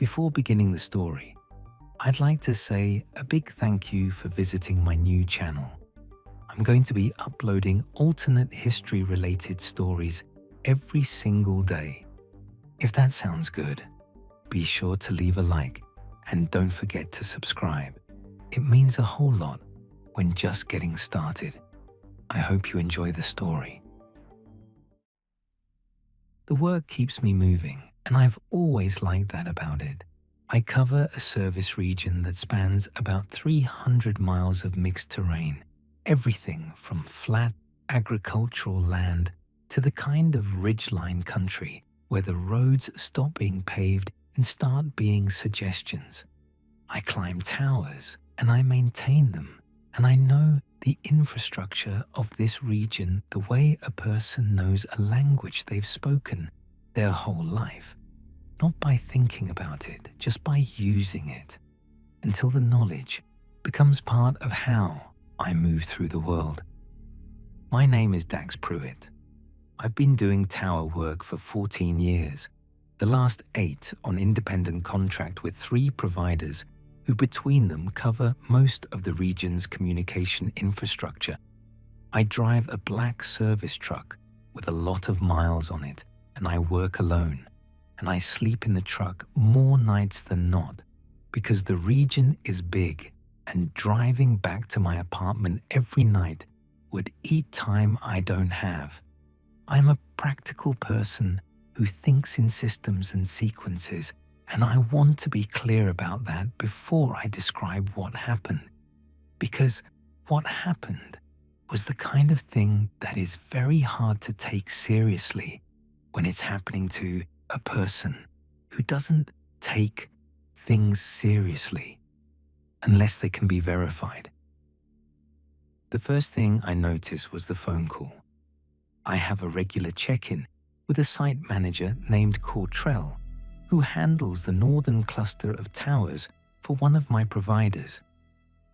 Before beginning the story, I'd like to say a big thank you for visiting my new channel. I'm going to be uploading alternate history-related stories every single day. If that sounds good, be sure to leave a like and don't forget to subscribe. It means a whole lot when just getting started. I hope you enjoy the story. The work keeps me moving, and I've always liked that about it. I cover a service region that spans about 300 miles of mixed terrain, everything from flat agricultural land to the kind of ridgeline country where the roads stop being paved and start being suggestions. I climb towers and I maintain them, and I know the infrastructure of this region the way a person knows a language they've spoken their whole life, not by thinking about it, just by using it, until the knowledge becomes part of how I move through the world. My name is Dax Pruitt. I've been doing tower work for 14 years, the last 8 on independent contract with 3 providers who between them cover most of the region's communication infrastructure. I drive a black service truck with a lot of miles on it, and I work alone, and I sleep in the truck more nights than not because the region is big, and driving back to my apartment every night would eat time I don't have. I'm a practical person who thinks in systems and sequences, and I want to be clear about that before I describe what happened, because what happened was the kind of thing that is very hard to take seriously when it's happening to a person who doesn't take things seriously unless they can be verified. The first thing I noticed was the phone call. I have a regular check-in with a site manager named Cortrell, who handles the northern cluster of towers for one of my providers.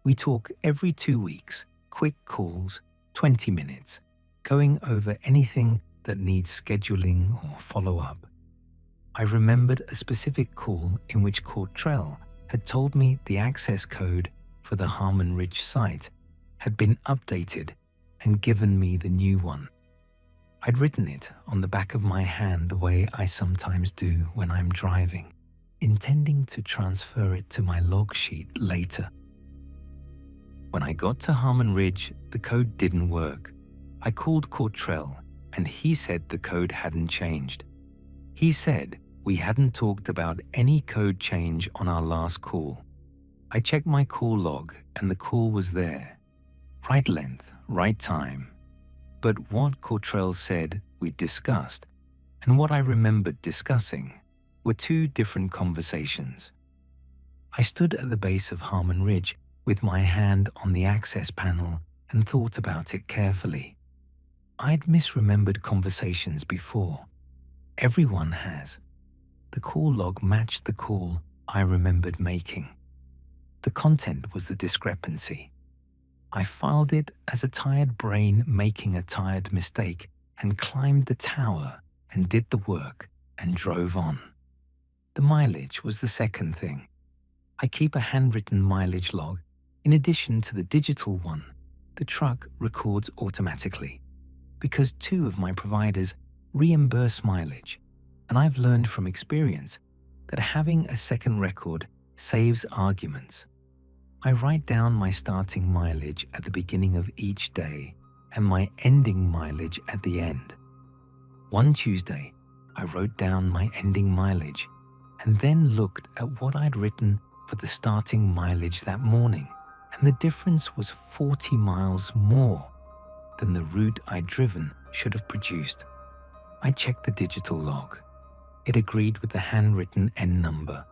We talk every 2 weeks, quick calls, 20 minutes, going over anything that needs scheduling or follow-up. I remembered a specific call in which Cortrell had told me the access code for the Harmon Ridge site had been updated and given me the new one. I'd written it on the back of my hand the way I sometimes do when I'm driving, intending to transfer it to my log sheet later. When I got to Harmon Ridge, the code didn't work. I called Cortrell, and he said the code hadn't changed. He said we hadn't talked about any code change on our last call. I checked my call log, and the call was there. Right length, right time. But what Cortrell said we'd discussed, and what I remembered discussing, were 2 different conversations. I stood at the base of Harmon Ridge with my hand on the access panel and thought about it carefully. I'd misremembered conversations before. Everyone has. The call log matched the call I remembered making. The content was the discrepancy. I filed it as a tired brain making a tired mistake and climbed the tower and did the work and drove on. The mileage was the second thing. I keep a handwritten mileage log in addition to the digital one. The truck records automatically because 2 of my providers reimburse mileage, and I've learned from experience that having a second record saves arguments. I write down my starting mileage at the beginning of each day and my ending mileage at the end. One Tuesday, I wrote down my ending mileage and then looked at what I'd written for the starting mileage that morning, and the difference was 40 miles more than the route I'd driven should have produced. I checked the digital log. It agreed with the handwritten end number,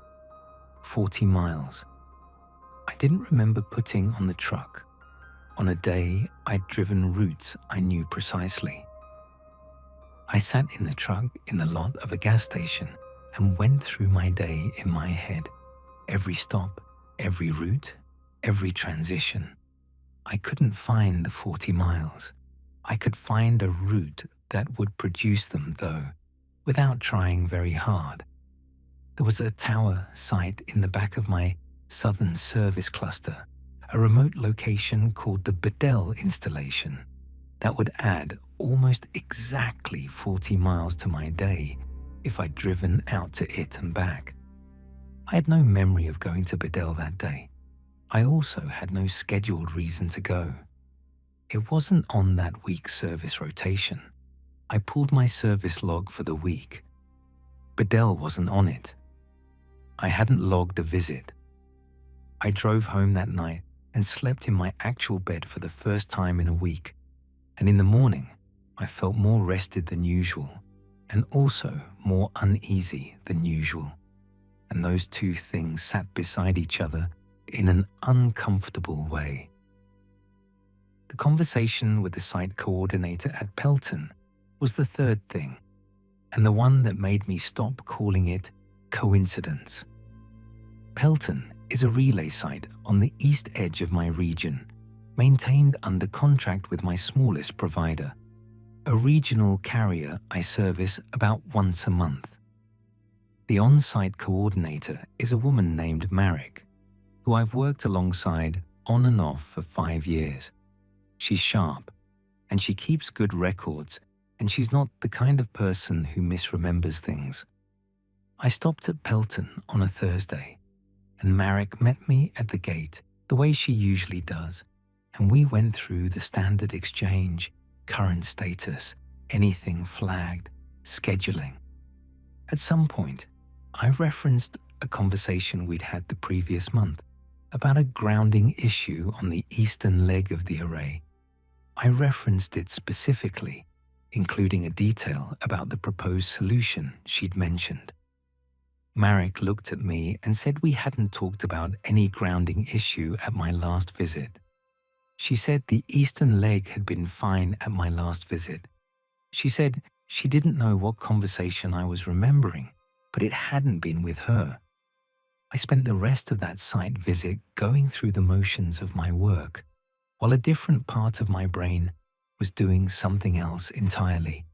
40 miles. I didn't remember putting on the truck. On a day, I'd driven routes I knew precisely. I sat in the truck in the lot of a gas station and went through my day in my head. Every stop, every route, every transition. I couldn't find the 40 miles. I could find a route that would produce them, though, without trying very hard. There was a tower site in the back of my southern service cluster, a remote location called the Bedell installation that would add almost exactly 40 miles to my day if I'd driven out to it and back. I had no memory of going to Bedell that day. I also had no scheduled reason to go. It wasn't on that week's service rotation. I pulled my service log for the week. Bedell wasn't on it. I hadn't logged a visit. I drove home that night and slept in my actual bed for the first time in a week, and in the morning, I felt more rested than usual and also more uneasy than usual, and those two things sat beside each other in an uncomfortable way. The conversation with the site coordinator at Pelton was the third thing, and the one that made me stop calling it coincidence. Pelton is a relay site on the east edge of my region, maintained under contract with my smallest provider, a regional carrier I service about once a month. The on-site coordinator is a woman named Marek, who I've worked alongside on and off for 5 years. She's sharp, and she keeps good records, and she's not the kind of person who misremembers things. I stopped at Pelton on a Thursday, and Marek met me at the gate the way she usually does, and we went through the standard exchange, current status, anything flagged, scheduling. At some point, I referenced a conversation we'd had the previous month about a grounding issue on the eastern leg of the array. I referenced it specifically, including a detail about the proposed solution she'd mentioned. Marek looked at me and said we hadn't talked about any grounding issue at my last visit. She said the eastern leg had been fine at my last visit. She said she didn't know what conversation I was remembering, but it hadn't been with her. I spent the rest of that site visit going through the motions of my work, while a different part of my brain was doing something else entirely.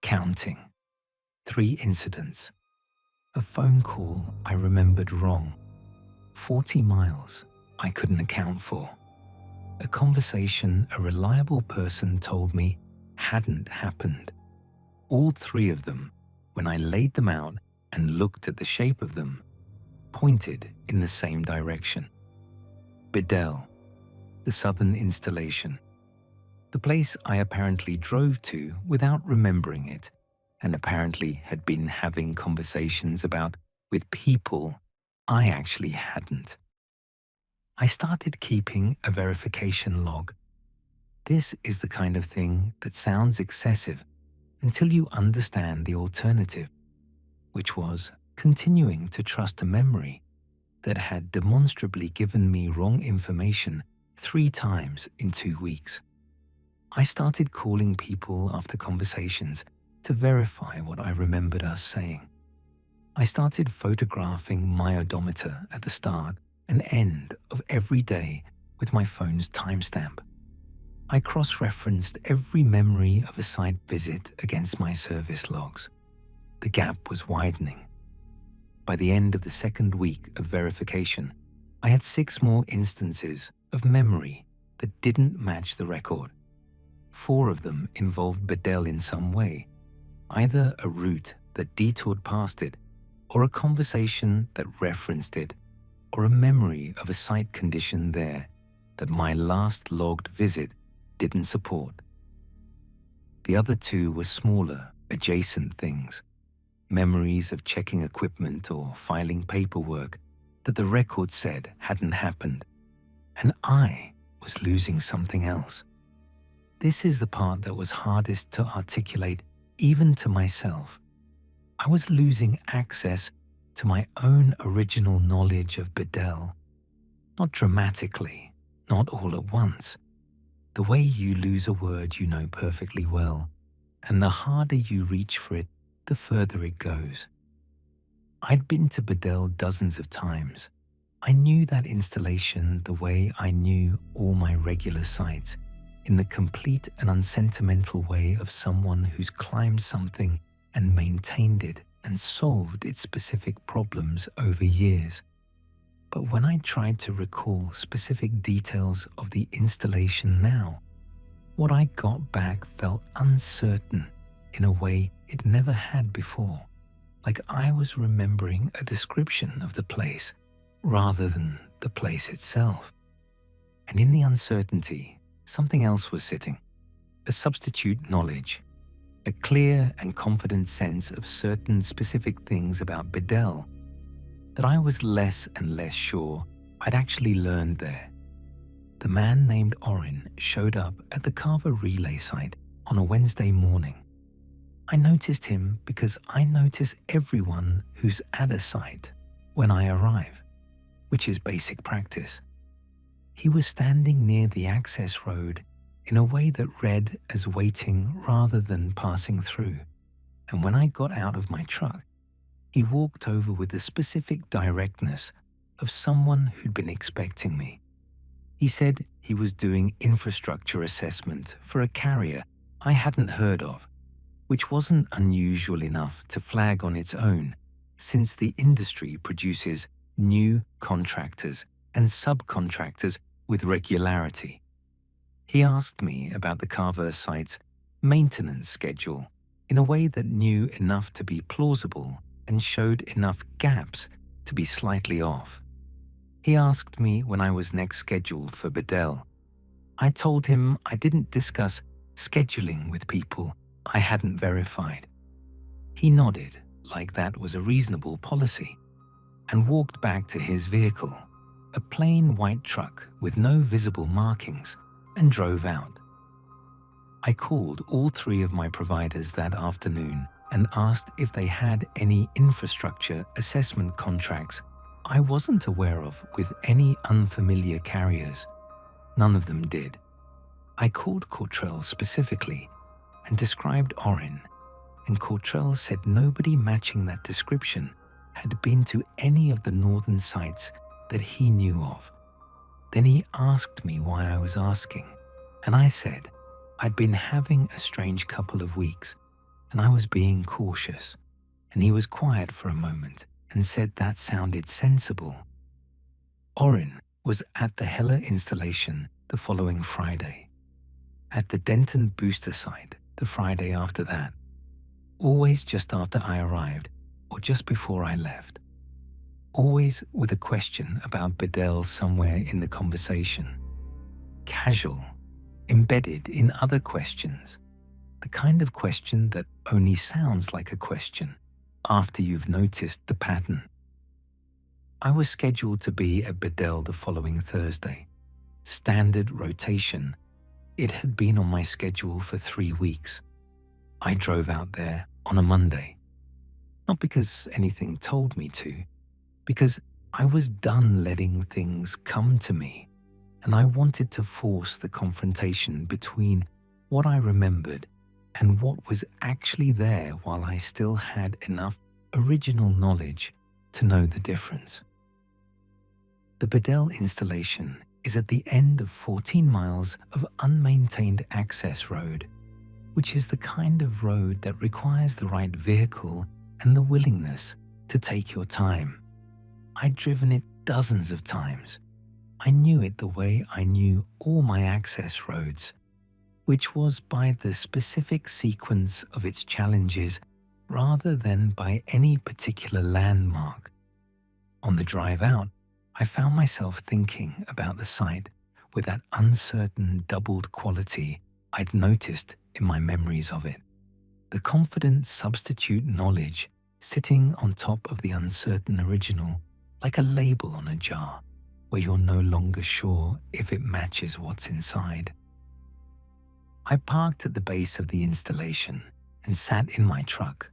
Counting. 3 incidents. A phone call I remembered wrong. 40 miles I couldn't account for. A conversation a reliable person told me hadn't happened. All 3 of them, when I laid them out and looked at the shape of them, pointed in the same direction. Bedell, the southern installation. The place I apparently drove to without remembering it, and apparently had been having conversations about with people I actually hadn't. I started keeping a verification log. This is the kind of thing that sounds excessive until you understand the alternative, which was continuing to trust a memory that had demonstrably given me wrong information 3 times in 2 weeks. I started calling people after conversations to verify what I remembered us saying. I started photographing my odometer at the start and end of every day with my phone's timestamp. I cross-referenced every memory of a site visit against my service logs. The gap was widening. By the end of the 2nd week of verification, I had 6 more instances of memory that didn't match the record. 4 of them involved Bedell in some way, either a route that detoured past it, or a conversation that referenced it, or a memory of a site condition there that my last logged visit didn't support. The other 2 were smaller, adjacent things, memories of checking equipment or filing paperwork that the record said hadn't happened, and I was losing something else. This is the part that was hardest to articulate even to myself. I was losing access to my own original knowledge of Bedell. Not dramatically, not all at once. The way you lose a word you know perfectly well, and the harder you reach for it, the further it goes. I'd been to Bedell dozens of times. I knew that installation the way I knew all my regular sites, in the complete and unsentimental way of someone who's climbed something and maintained it and solved its specific problems over years. But when I tried to recall specific details of the installation now, what I got back felt uncertain in a way it never had before, like I was remembering a description of the place rather than the place itself. And in the uncertainty, something else was sitting, a substitute knowledge, a clear and confident sense of certain specific things about Bedell that I was less and less sure I'd actually learned there. The man named Orin showed up at the Carver relay site on a Wednesday morning. I noticed him because I notice everyone who's at a site when I arrive, which is basic practice. He was standing near the access road in a way that read as waiting rather than passing through, and when I got out of my truck, he walked over with the specific directness of someone who'd been expecting me. He said he was doing infrastructure assessment for a carrier I hadn't heard of, which wasn't unusual enough to flag on its own, since the industry produces new contractors and subcontractors with regularity. He asked me about the Carver site's maintenance schedule in a way that knew enough to be plausible and showed enough gaps to be slightly off. He asked me when I was next scheduled for Bedell. I told him I didn't discuss scheduling with people I hadn't verified. He nodded like that was a reasonable policy and walked back to his vehicle, a plain white truck with no visible markings, and drove out. I called all three of my providers that afternoon and asked if they had any infrastructure assessment contracts I wasn't aware of with any unfamiliar carriers. None of them did. I called Cortrell specifically and described Orin, and Cortrell said nobody matching that description had been to any of the northern sites that he knew of. Then he asked me why I was asking, and I said I'd been having a strange couple of weeks and I was being cautious, and he was quiet for a moment and said that sounded sensible. Orin was at the Heller installation the following Friday, at the Denton booster site the Friday after that, always just after I arrived or just before I left, always with a question about Bedell somewhere in the conversation, casual, embedded in other questions, the kind of question that only sounds like a question after you've noticed the pattern. I was scheduled to be at Bedell the following Thursday. Standard rotation. It had been on my schedule for 3 weeks. I drove out there on a Monday. Not because anything told me to, because I was done letting things come to me, and I wanted to force the confrontation between what I remembered and what was actually there while I still had enough original knowledge to know the difference. The Bedell installation is at the end of 14 miles of unmaintained access road, which is the kind of road that requires the right vehicle and the willingness to take your time. I'd driven it dozens of times. I knew it the way I knew all my access roads, which was by the specific sequence of its challenges rather than by any particular landmark. On the drive out, I found myself thinking about the site with that uncertain doubled quality I'd noticed in my memories of it. The confident substitute knowledge sitting on top of the uncertain original, like a label on a jar, where you're no longer sure if it matches what's inside. I parked at the base of the installation and sat in my truck.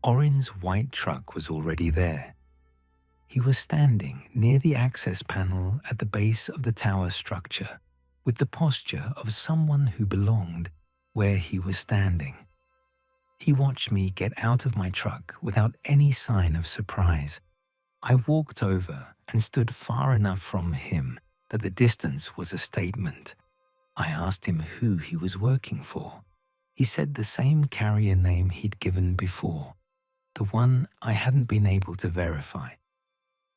Orin's white truck was already there. He was standing near the access panel at the base of the tower structure, with the posture of someone who belonged where he was standing. He watched me get out of my truck without any sign of surprise. I walked over and stood far enough from him that the distance was a statement. I asked him who he was working for. He said the same carrier name he'd given before. the one I hadn't been able to verify.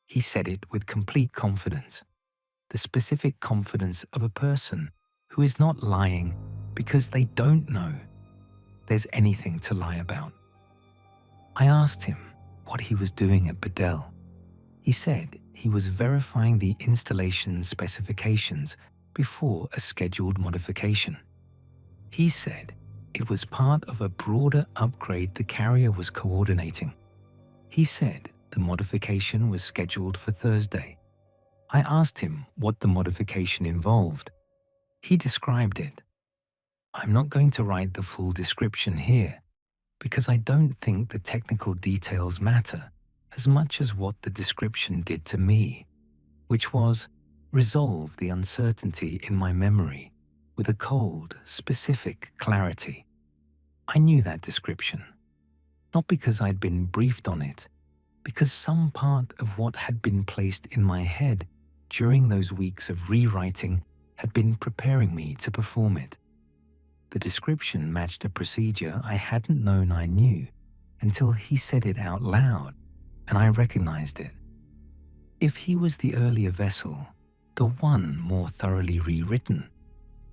He said it with complete confidence, the specific confidence of a person who is not lying because they don't know there's anything to lie about. I asked him what he was doing at Bedell. He said he was verifying the installation specifications before a scheduled modification. He said it was part of a broader upgrade the carrier was coordinating. He said the modification was scheduled for Thursday. I asked him what the modification involved. He described it. I'm not going to write the full description here because I don't think the technical details matter as much as what the description did to me, which was resolve the uncertainty in my memory with a cold, specific clarity. I knew that description, not because I'd been briefed on it, because some part of what had been placed in my head during those weeks of rewriting had been preparing me to perform it. The description matched a procedure I hadn't known I knew until he said it out loud, and I recognized it. If he was the earlier vessel, the one more thoroughly rewritten,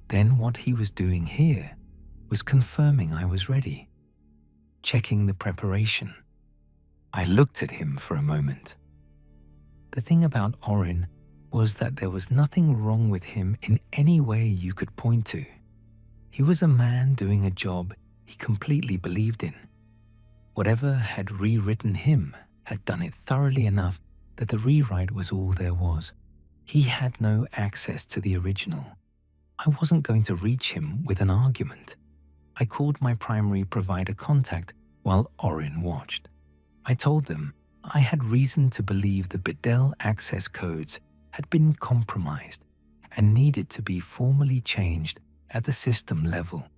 then what he was doing here was confirming I was ready, checking the preparation. I looked at him for a moment. The thing about Orin was that there was nothing wrong with him in any way you could point to. He was a man doing a job he completely believed in. Whatever had rewritten him had done it thoroughly enough that the rewrite was all there was. He had no access to the original. I wasn't going to reach him with an argument. I called my primary provider contact while Orin watched. I told them I had reason to believe the Bedell access codes had been compromised and needed to be formally changed at the system level.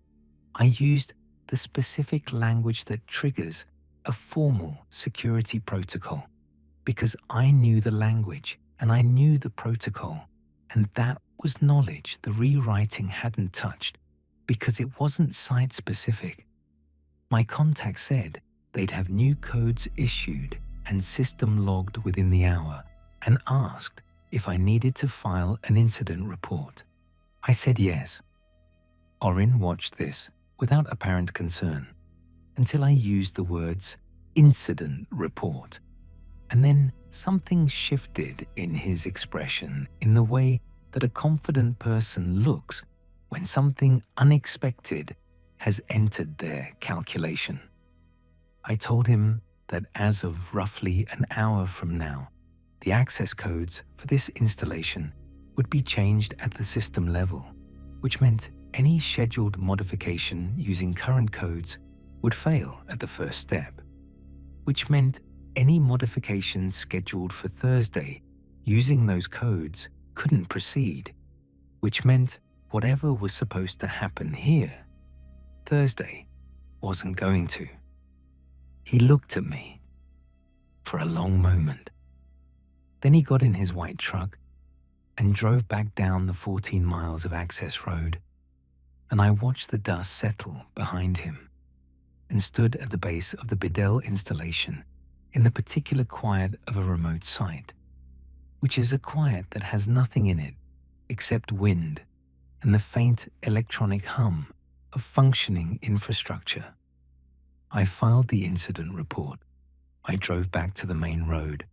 I used the specific language that triggers a formal security protocol because I knew the language and I knew the protocol, and that was knowledge the rewriting hadn't touched because it wasn't site-specific. My contact said they'd have new codes issued and system logged within the hour and asked if I needed to file an incident report. I said yes. Orin watched this without apparent concern until I used the words incident report, and then something shifted in his expression in the way that a confident person looks when something unexpected has entered their calculation. I told him that as of roughly an hour from now, the access codes for this installation would be changed at the system level, which meant any scheduled modification using current codes would fail at the first step, which meant any modifications scheduled for Thursday using those codes couldn't proceed, which meant whatever was supposed to happen here, Thursday, wasn't going to. He looked at me for a long moment. Then he got in his white truck and drove back down the 14 miles of access road, and I watched the dust settle behind him and stood at the base of the Bedell installation in the particular quiet of a remote site, which is a quiet that has nothing in it except wind and the faint electronic hum of functioning infrastructure. I filed the incident report. I drove back to the main road.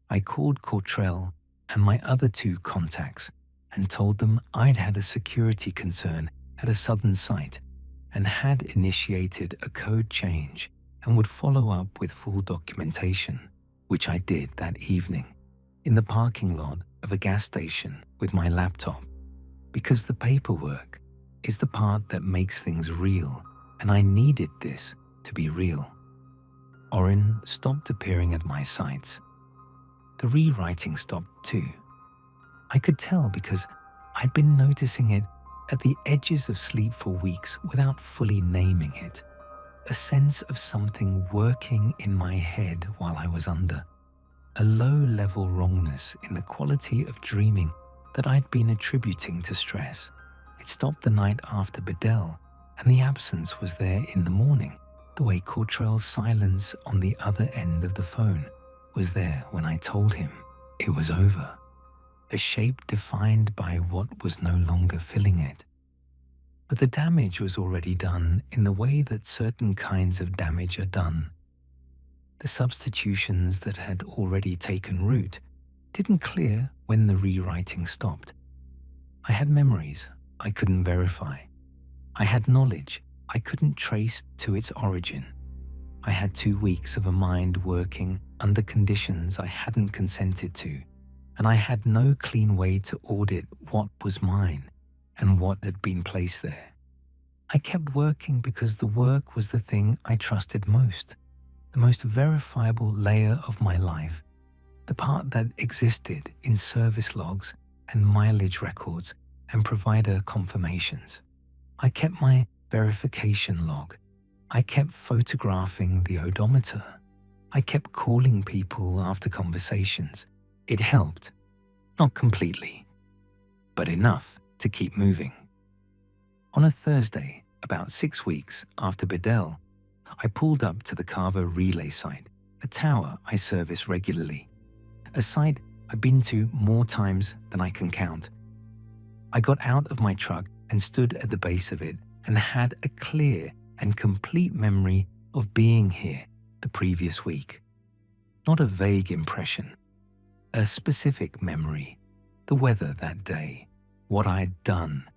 I called Cortrell and my other two contacts and told them I'd had a security concern at a southern site and had initiated a code change and would follow up with full documentation, which I did that evening in the parking lot of a gas station with my laptop, because the paperwork is the part that makes things real, and I needed this to be real. Orin stopped appearing at my sites. The rewriting stopped too. I could tell because I'd been noticing it at the edges of sleep for weeks without fully naming it. A sense of something working in my head while I was under. A low-level wrongness in the quality of dreaming that I'd been attributing to stress. It stopped the night after Bedell, and the absence was there in the morning. The way Cortrell's silence on the other end of the phone was there when I told him it was over, a shape defined by what was no longer filling it. But the damage was already done in the way that certain kinds of damage are done. The substitutions that had already taken root didn't clear when the rewriting stopped. I had memories I couldn't verify. I had knowledge I couldn't trace to its origin. I had 2 weeks of a mind working under conditions I hadn't consented to, and I had no clean way to audit what was mine and what had been placed there. I kept working because the work was the thing I trusted most, the most verifiable layer of my life, the part that existed in service logs and mileage records and provider confirmations. I kept my verification log. I kept photographing the odometer. I kept calling people after conversations. It helped. Not completely, but enough to keep moving. On a Thursday, about 6 weeks after Bedell, I pulled up to the Carver relay site, a tower I service regularly, a site I've been to more times than I can count. I got out of my truck and stood at the base of it and had a clear and complete memory of being here the previous week. Not a vague impression, a specific memory, the weather that day, what I'd done,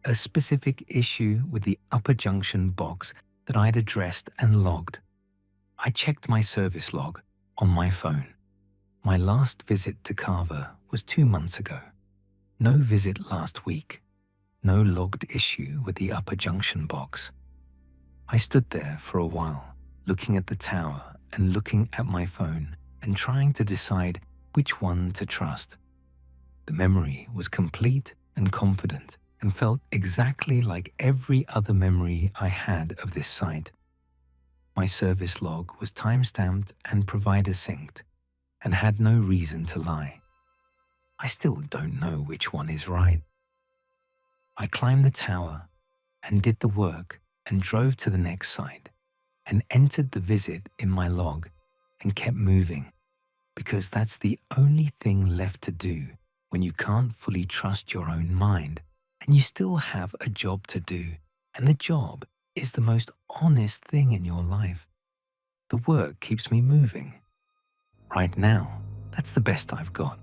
a specific issue with the upper junction box that I'd addressed and logged. I checked my service log on my phone. My last visit to Carver was 2 months ago. No visit last week. No logged issue with the upper junction box. I stood there for a while, looking at the tower and looking at my phone and trying to decide which one to trust. The memory was complete and confident and felt exactly like every other memory I had of this site. My service log was time-stamped and provider synced and had no reason to lie. I still don't know which one is right. I climbed the tower and did the work and drove to the next site and entered the visit in my log and kept moving, because that's the only thing left to do when you can't fully trust your own mind and you still have a job to do, and the job is the most honest thing in your life. The work keeps me moving. Right now, that's the best I've got.